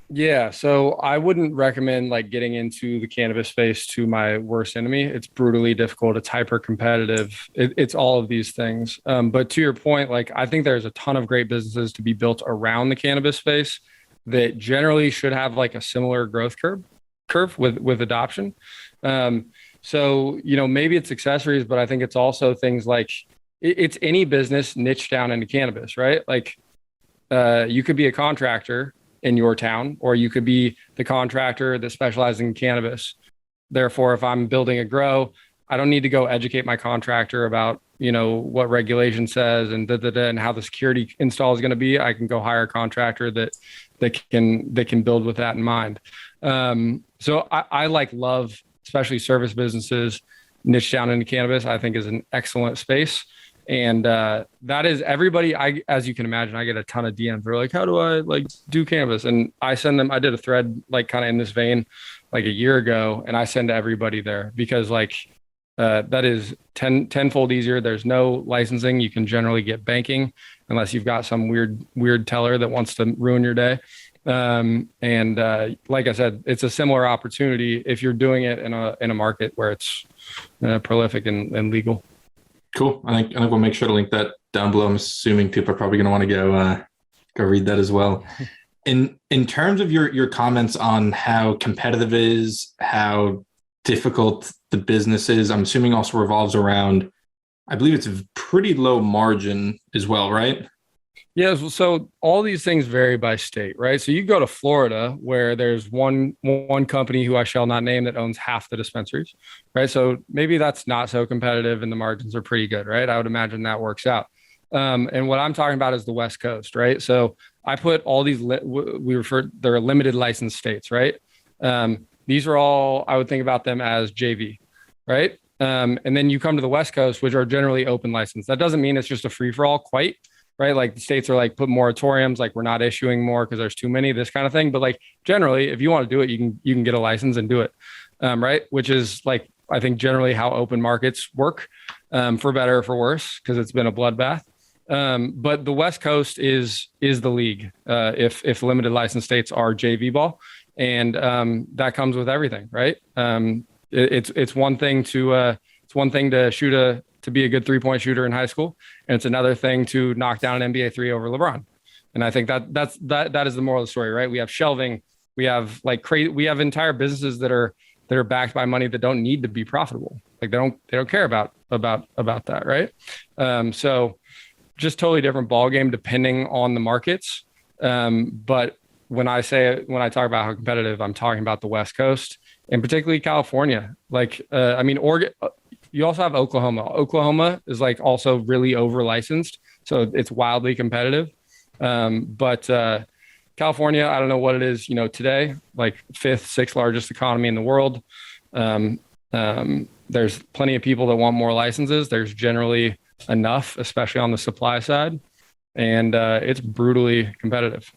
Yeah, so I wouldn't recommend like getting into the cannabis space to my worst enemy. It's brutally difficult. It's hyper competitive. It's all of these things. But to your point, like I think there's a ton of great businesses to be built around the cannabis space that generally should have like a similar growth curve with adoption. So maybe it's accessories, but I think it's also things like it's any business niche down into cannabis, right? Like you could be a contractor in your town, or you could be the contractor that specializes in cannabis. Therefore, if I'm building a grow, I don't need to go educate my contractor about, what regulation says and and how the security install is going to be. I can go hire a contractor that can build with that in mind. So I like love, especially service businesses niche down into cannabis. I think is an excellent space. And that is everybody. As you can imagine, I get a ton of DMs. They're like, "How do I like do canvas?" And I send them. I did a thread like kind of in this vein, like a year ago, and I send to everybody there because like that is tenfold easier. There's no licensing. You can generally get banking unless you've got some weird teller that wants to ruin your day. And like I said, it's a similar opportunity if you're doing it in a market where it's prolific and legal. Cool. I think we'll make sure to link that down below. I'm assuming people are probably going to want to go read that as well. In terms of your comments on how competitive it is, how difficult the business is, I'm assuming also revolves around, I believe it's a pretty low margin as well, right? Yeah, so all these things vary by state, right? So you go to Florida where there's one company who I shall not name that owns half the dispensaries, right? So maybe that's not so competitive and the margins are pretty good, right? I would imagine that works out. And what I'm talking about is the West Coast, right? So I put all these they're limited license states, right? These are all I would think about them as JV, right? And then you come to the West Coast, which are generally open license. That doesn't mean it's just a free for all, quite, right? Like the states are like put moratoriums, like we're not issuing more because there's too many, this kind of thing. But like generally, if you want to do it, you can get a license and do it, right? Which is like I think generally how open markets work, for better or for worse, because it's been a bloodbath. But the West Coast is the league. If limited license states are JV ball, and that comes with everything, right? It's one thing to shoot to be a good 3-point shooter in high school, and it's another thing to knock down an NBA three over LeBron. And I think that is the moral of the story, right? We have shelving, we have we have entire businesses that are backed by money that don't need to be profitable. Like they don't care about that, right? So just totally different ball game depending on the markets. But when I talk about how competitive, I'm talking about the West Coast and particularly California. Like, I mean, Oregon. You also have Oklahoma. Oklahoma is like also really over licensed, so it's wildly competitive. But California, I don't know what it is. Today, like fifth, sixth largest economy in the world. Um, there's plenty of people that want more licenses. There's generally enough, especially on the supply side, and it's brutally competitive.